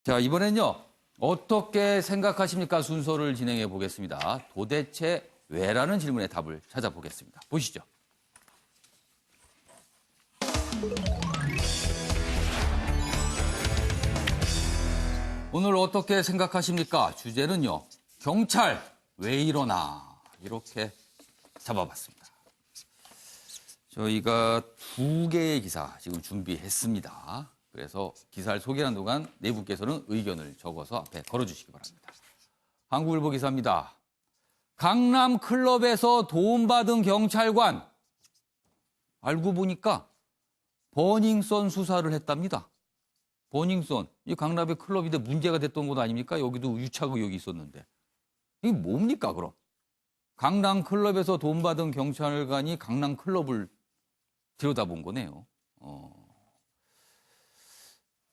자, 이번엔요. 어떻게 생각하십니까? 순서를 진행해 보겠습니다. 도대체 왜라는 질문의 답을 찾아보겠습니다. 보시죠. 오늘 어떻게 생각하십니까? 주제는요. 경찰 왜 이러나 이렇게 잡아봤습니다. 저희가 두 개의 기사 지금 준비했습니다. 그래서 기사를 소개하는 동안 네 분께서는 의견을 적어서 앞에 걸어주시기 바랍니다. 한국일보 기사입니다. 강남 클럽에서 도움받은 경찰관. 알고 보니까 버닝썬 수사를 했답니다. 버닝썬. 이 강남의 클럽인데 문제가 됐던 곳 아닙니까? 여기도 유착 의혹이 있었는데. 이게 뭡니까 그럼? 강남 클럽에서 도움받은 경찰관이 강남 클럽을 들여다본 거네요.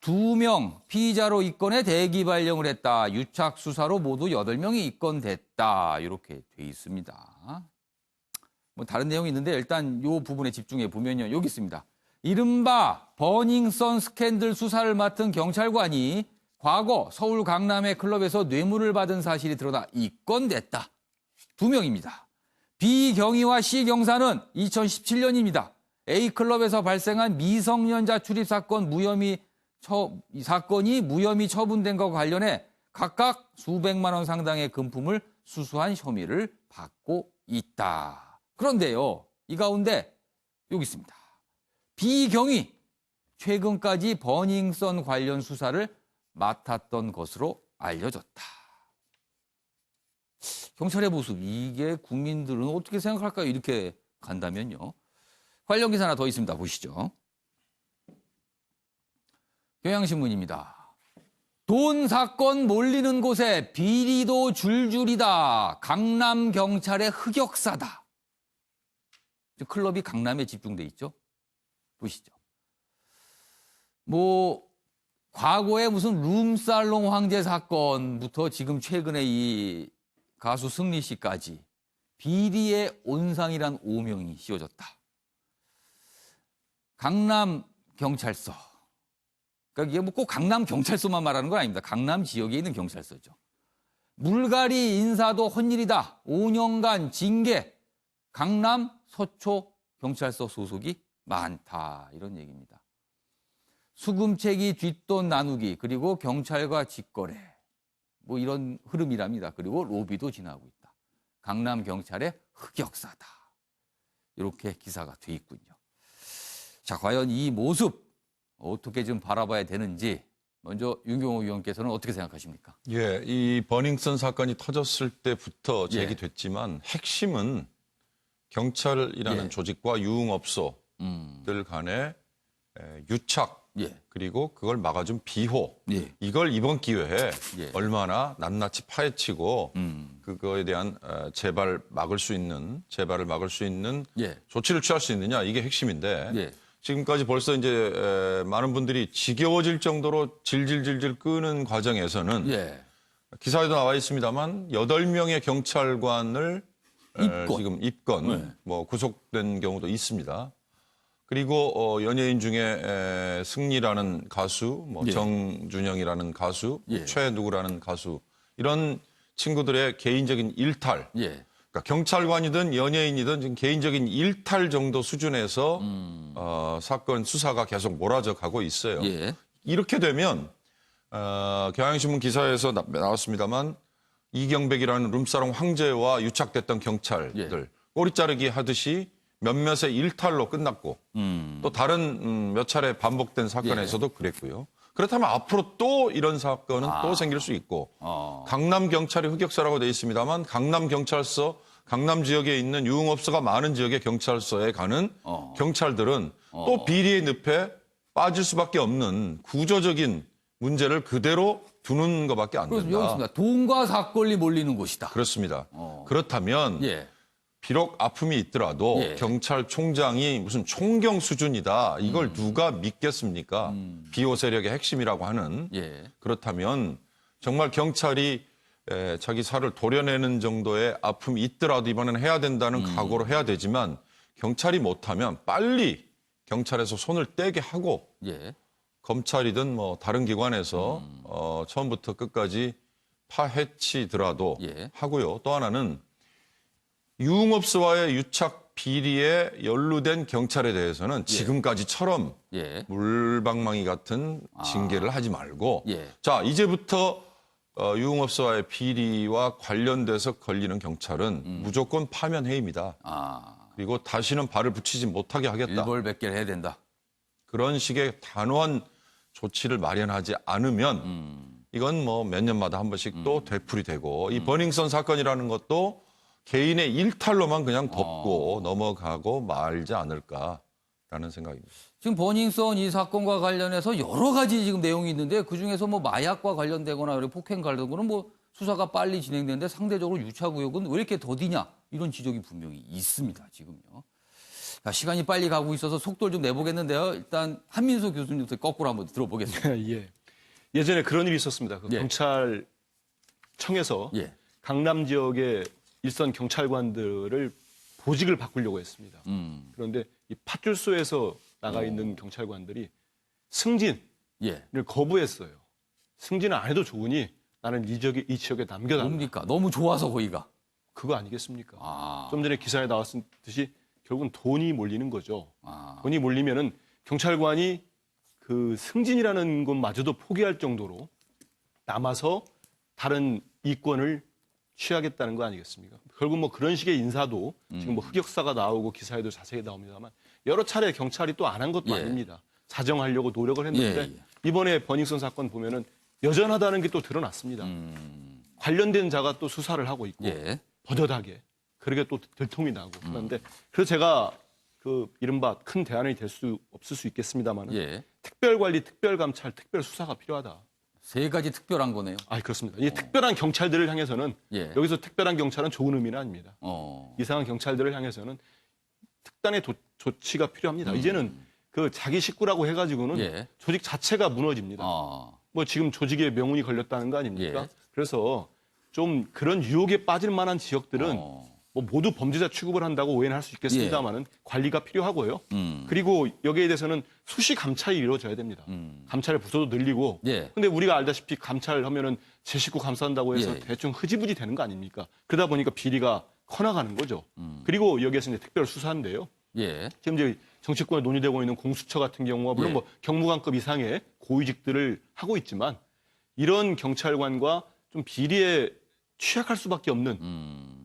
2명 피의자로 입건해 대기 발령을 했다. 유착 수사로 모두 8명이 입건됐다. 이렇게 돼 있습니다. 뭐 다른 내용이 있는데 일단 이 부분에 집중해 보면요. 여기 있습니다. 이른바 버닝썬 스캔들 수사를 맡은 경찰관이 과거 서울 강남의 클럽에서 뇌물을 받은 사실이 드러나 입건됐다. 2명입니다. B 경위와 C 경사는 2017년입니다. A클럽에서 발생한 미성년자 출입 사건이 무혐의 처분된 것과 관련해 각각 수백만 원 상당의 금품을 수수한 혐의를 받고 있다. 그런데요, 이 가운데 여기 있습니다. 비경위, 최근까지 버닝썬 관련 수사를 맡았던 것으로 알려졌다. 경찰의 모습, 이게 국민들은 어떻게 생각할까요? 이렇게 간다면요. 관련 기사 하나 더 있습니다. 보시죠. 경향신문입니다. 돈 사건 몰리는 곳에 비리도 줄줄이다. 강남 경찰의 흑역사다. 클럽이 강남에 집중돼 있죠. 보시죠. 과거에 무슨 룸살롱 황제 사건부터 지금 최근에 이 가수 승리 씨까지 비리의 온상이란 오명이 씌워졌다. 강남 경찰서. 그러니까 이게 꼭 강남 경찰서만 말하는 건 아닙니다. 강남 지역에 있는 경찰서죠. 물갈이 인사도 헛일이다. 5년간 징계. 강남 서초 경찰서 소속이 많다. 이런 얘기입니다. 수금채기 뒷돈 나누기 그리고 경찰과 직거래. 이런 흐름이랍니다. 그리고 로비도 지나고 있다. 강남 경찰의 흑역사다. 이렇게 기사가 돼 있군요. 자, 과연 이 모습 어떻게 좀 바라봐야 되는지 먼저 윤경호 의원께서는 어떻게 생각하십니까? 예, 이 버닝썬 사건이 터졌을 때부터 제기됐지만 핵심은 경찰이라는 조직과 유흥업소들 간의 유착 그리고 그걸 막아준 비호 이걸 이번 기회에 얼마나 낱낱이 파헤치고 그거에 대한 재발을 막을 수 있는 조치를 취할 수 있느냐 이게 핵심인데 지금까지 벌써 이제 많은 분들이 지겨워질 정도로 질질질질 끄는 과정에서는 기사에도 나와 있습니다만 8명의 경찰관을 지금 입건, 구속된 경우도 있습니다. 그리고 연예인 중에 승리라는 가수, 정준영이라는 가수, 최 누구라는 가수 이런 친구들의 개인적인 일탈. 그러니까 경찰관이든 연예인이든 지금 개인적인 일탈 정도 수준에서 사건 수사가 계속 몰아져 가고 있어요. 이렇게 되면 경향신문 기사에서 나왔습니다만 이경백이라는 룸사롱 황제와 유착됐던 경찰들 꼬리 자르기 하듯이 몇몇의 일탈로 끝났고 또 다른 몇 차례 반복된 사건에서도 그랬고요. 그렇다면 앞으로 또 이런 사건은 또 생길 수 있고 강남 경찰이 흑역사라고 되어 있습니다만 강남 경찰서, 강남 지역에 있는 유흥업소가 많은 지역의 경찰서에 가는 경찰들은 또 비리의 늪에 빠질 수밖에 없는 구조적인 문제를 그대로 두는 것밖에 안 된다. 그렇습니다. 돈과 사건이 몰리는 곳이다. 그렇습니다. 그렇다면 비록 아픔이 있더라도 경찰총장이 무슨 총경 수준이다. 이걸 누가 믿겠습니까? 비호 세력의 핵심이라고 하는. 그렇다면 정말 경찰이 자기 살을 도려내는 정도의 아픔이 있더라도 이번에는 해야 된다는 각오로 해야 되지만 경찰이 못하면 빨리 경찰에서 손을 떼게 하고 검찰이든 뭐 다른 기관에서 처음부터 끝까지 파헤치더라도 예. 하고요. 또 하나는 유흥업소와의 유착 비리에 연루된 경찰에 대해서는 지금까지처럼 예. 물방망이 같은 징계를 하지 말고 예. 자 이제부터 유흥업소와의 비리와 관련돼서 걸리는 경찰은 무조건 파면해입니다. 그리고 다시는 발을 붙이지 못하게 하겠다. 일벌백계를 해야 된다. 그런 식의 단호한 조치를 마련하지 않으면 이건 뭐 몇 년마다 한 번씩 또 되풀이 되고 이 버닝썬 사건이라는 것도 개인의 일탈로만 그냥 덮고 넘어가고 말지 않을까라는 생각입니다. 지금 버닝썬 이 사건과 관련해서 여러 가지 지금 내용이 있는데 그중에서 뭐 마약과 관련되거나 그리고 폭행 관련되거나 뭐 수사가 빨리 진행되는데 상대적으로 유착 의혹은 왜 이렇게 더디냐 이런 지적이 분명히 있습니다. 지금요. 자, 시간이 빨리 가고 있어서 속도를 좀 내보겠는데요. 일단 한민수 교수님부터 거꾸로 한번 들어보겠습니다. 예. 예전에 그런 일이 있었습니다. 그 예. 경찰청에서 예. 강남 지역의 일선 경찰관들을 보직을 바꾸려고 했습니다. 그런데 이 파출소에서 나가 있는 경찰관들이 승진을 예. 거부했어요. 승진을 안 해도 좋으니 나는 이 지역에 남겨달라. 뭡니까? 너무 좋아서 거기가. 그거 아니겠습니까? 아. 좀 전에 기사에 나왔듯이 결국은 돈이 몰리는 거죠. 아. 돈이 몰리면은 경찰관이 그 승진이라는 것마저도 포기할 정도로 남아서 다른 이권을 취하겠다는 거 아니겠습니까? 결국 뭐 그런 식의 인사도 지금 뭐 흑역사가 나오고 기사에도 자세히 나옵니다만 여러 차례 경찰이 또 안 한 것도 예. 아닙니다. 자정하려고 노력을 했는데 예. 이번에 버닝썬 사건 보면은 여전하다는 게 또 드러났습니다. 관련된 자가 또 수사를 하고 있고 예. 버젓하게 그러게 또 들통이 나고 그런데 그래서 제가 그 이른바 큰 대안이 될 수 없을 수 있겠습니다만 예. 특별관리, 특별감찰, 특별수사가 필요하다. 세 가지 특별한 거네요. 아 그렇습니다. 이 특별한 경찰들을 향해서는 예. 여기서 특별한 경찰은 좋은 의미는 아닙니다. 어. 이상한 경찰들을 향해서는 특단의 조치가 필요합니다. 이제는 그 자기 식구라고 해가지고는 예. 조직 자체가 무너집니다. 뭐 지금 조직에 명운이 걸렸다는 거 아닙니까? 예. 그래서 좀 그런 유혹에 빠질 만한 지역들은 어. 뭐 모두 범죄자 취급을 한다고 오해는 할 수 있겠습니다만은 관리가 필요하고요. 그리고 여기에 대해서는 수시 감찰이 이루어져야 됩니다. 감찰 부서도 늘리고. 예. 근데 우리가 알다시피 감찰하면은 제 식구 감싼다고 해서 예. 대충 흐지부지 되는 거 아닙니까? 그러다 보니까 비리가 커나가는 거죠. 그리고 여기에서 이제 특별 수사인데요. 예. 지금 이제 정치권에 논의되고 있는 공수처 같은 경우와 물론 예. 뭐 경무관급 이상의 고위직들을 하고 있지만 이런 경찰관과 좀 비리에 취약할 수밖에 없는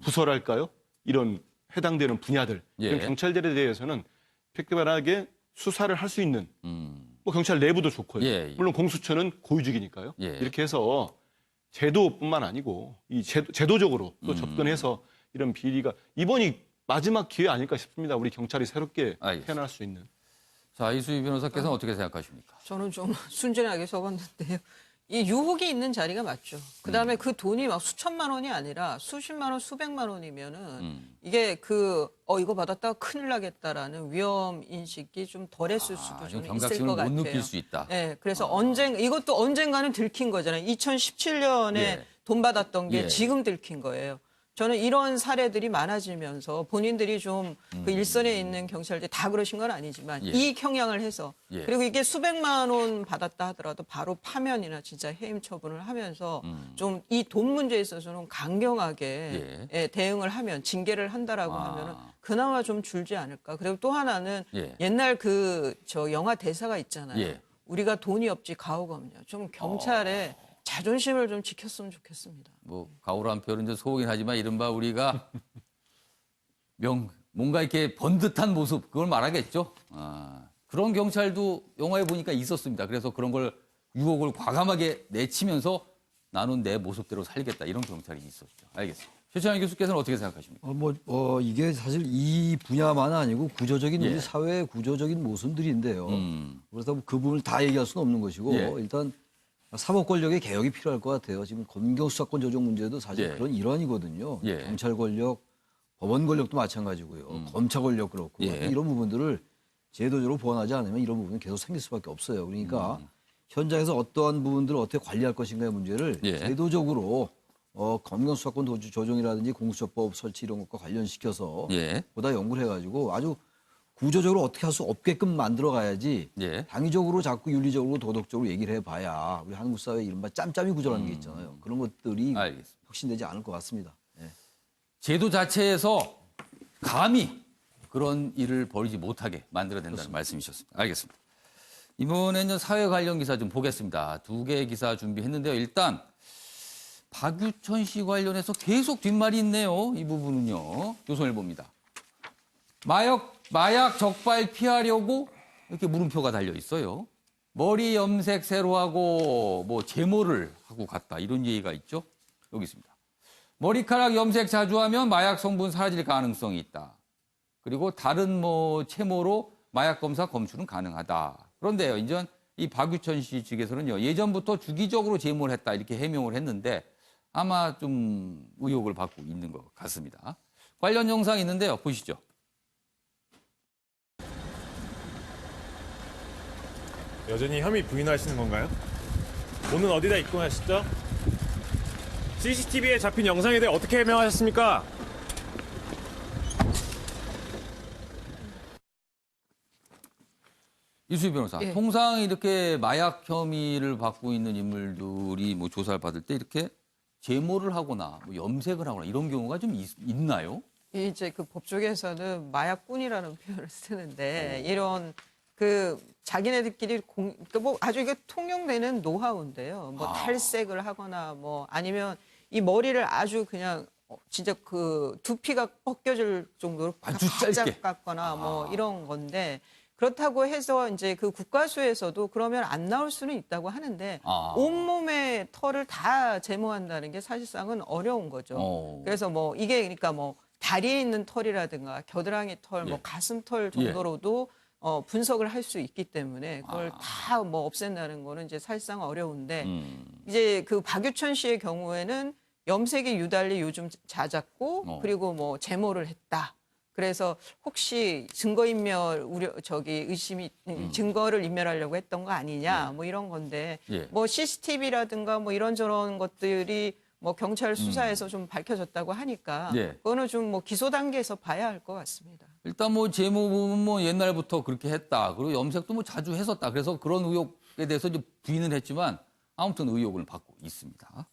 부서랄까요? 이런 해당되는 분야들 예. 이런 경찰들에 대해서는 특별하게 수사를 할 수 있는 뭐 경찰 내부도 좋고요. 예, 예. 물론 공수처는 고위직이니까요. 예. 이렇게 해서 제도뿐만 아니고 이 제도적으로 또 접근해서 이런 비리가 이번이 마지막 기회 아닐까 싶습니다. 우리 경찰이 새롭게 알겠습니다. 태어날 수 있는. 자, 이수희 변호사께서는 어떻게 생각하십니까? 저는 좀 순진하게 적었는데요. 이 유혹이 있는 자리가 맞죠. 그다음에 그 돈이 막 수천만 원이 아니라 수십만 원, 수백만 원이면은 이게 이거 받았다가 큰일 나겠다라는 위험 인식이 좀 덜했을 수도 좀 저는 있을 경각심을 것 못 같아요. 느낄 수 있다. 네, 그래서 이것도 언젠가는 들킨 거잖아요. 2017년에 예. 돈 받았던 게 예. 지금 들킨 거예요. 저는 이런 사례들이 많아지면서 본인들이 좀 그 일선에 있는 경찰들이 다 그러신 건 아니지만 예. 이익 형량을 해서 예. 그리고 이게 수백만 원 받았다 하더라도 바로 파면이나 진짜 해임 처분을 하면서 좀 이 돈 문제에 있어서는 강경하게 대응을 하면 징계를 한다라고 하면은 그나마 좀 줄지 않을까. 그리고 또 하나는 예. 옛날 영화 대사가 있잖아요. 예. 우리가 돈이 없지 가오가 없냐. 좀 경찰의 자존심을 좀 지켰으면 좋겠습니다. 뭐 가오란 표현은 이제 소이긴 하지만 이른바 우리가 뭔가 이렇게 번듯한 모습 그걸 말하겠죠. 그런 경찰도 영화에 보니까 있었습니다. 그래서 그런 걸 유혹을 과감하게 내치면서 나는 내 모습대로 살겠다 이런 경찰이 있었죠. 알겠습니다. 최찬희 교수께서는 어떻게 생각하십니까? 이게 사실 이 분야만 아니고 구조적인 예. 우리 사회의 구조적인 모순들인데요. 그래서 그 부분을 다 얘기할 수는 없는 것이고 예. 일단 사법 권력의 개혁이 필요할 것 같아요. 지금 검경 수사권 조정 문제도 사실 예. 그런 일환이거든요. 예. 경찰 권력, 법원 권력도 마찬가지고요. 검찰 권력 그렇고 예. 이런 부분들을 제도적으로 보완하지 않으면 이런 부분은 계속 생길 수밖에 없어요. 그러니까 현장에서 어떠한 부분들을 어떻게 관리할 것인가의 문제를 예. 제도적으로 검경 수사권 조정이라든지 공수처법 설치 이런 것과 관련시켜서 예. 보다 연구를 해가지고 아주 구조적으로 어떻게 할 수 없게끔 만들어 가야지 예. 당위적으로 자꾸 윤리적으로 도덕적으로 얘기를 해봐야 우리 한국 사회 이른바 짬짬이 구조라는 게 있잖아요. 그런 것들이 알겠습니다. 혁신되지 않을 것 같습니다. 예. 제도 자체에서 감히 그런 일을 벌이지 못하게 만들어야 된다는 말씀이셨습니다. 알겠습니다. 이번에는 사회 관련 기사 좀 보겠습니다. 2개의 기사 준비했는데요. 일단 박유천 씨 관련해서 계속 뒷말이 있네요. 이 부분은요. 조선일보입니다. 마약 적발 피하려고 이렇게 물음표가 달려 있어요. 머리 염색 새로 하고 뭐 제모를 하고 갔다 이런 얘기가 있죠. 여기 있습니다. 머리카락 염색 자주 하면 마약 성분 사라질 가능성이 있다. 그리고 다른 뭐 채모로 마약 검사 검출은 가능하다. 그런데요, 이제 이 박유천 씨 측에서는요, 예전부터 주기적으로 제모를 했다 이렇게 해명을 했는데 아마 좀 의혹을 받고 있는 것 같습니다. 관련 영상이 있는데요, 보시죠. 여전히 혐의 부인하시는 건가요? 돈은 어디다 입금하셨죠? CCTV에 잡힌 영상에 대해 어떻게 해명하셨습니까? 이수희 변호사, 예. 통상 이렇게 마약 혐의를 받고 있는 인물들이 뭐 조사를 받을 때 이렇게 제모를 하거나 뭐 염색을 하거나 이런 경우가 좀 있나요? 이제 그 법조계에서는 마약꾼이라는 표현을 쓰는데 이런 그 자기네들끼리 뭐 아주 이게 통용되는 노하우인데요. 뭐 탈색을 하거나 뭐 아니면 이 머리를 아주 그냥 진짜 그 두피가 벗겨질 정도로 아주 바짝 짧게. 깎거나 뭐 이런 건데 그렇다고 해서 이제 그 국가수에서도 그러면 안 나올 수는 있다고 하는데 온몸의 털을 다 제모한다는 게 사실상은 어려운 거죠. 그래서 뭐 이게 그러니까 뭐 다리에 있는 털이라든가 겨드랑이 털, 뭐 가슴 털 정도로도 분석을 할 수 있기 때문에 그걸 다 뭐 없앤다는 거는 이제 사실상 어려운데 이제 그 박유천 씨의 경우에는 염색이 유달리 요즘 잦았고 그리고 뭐 제모를 했다. 그래서 혹시 증거인멸 의심이 증거를 인멸하려고 했던 거 아니냐 뭐 이런 건데 뭐 CCTV라든가 뭐 이런저런 것들이 뭐 경찰 수사에서 좀 밝혀졌다고 하니까 그거는 좀 뭐 기소 단계에서 봐야 할 것 같습니다. 일단 뭐 제모 부분 뭐 옛날부터 그렇게 했다. 그리고 염색도 뭐 자주 했었다. 그래서 그런 의혹에 대해서 이제 부인을 했지만 아무튼 의혹을 받고 있습니다.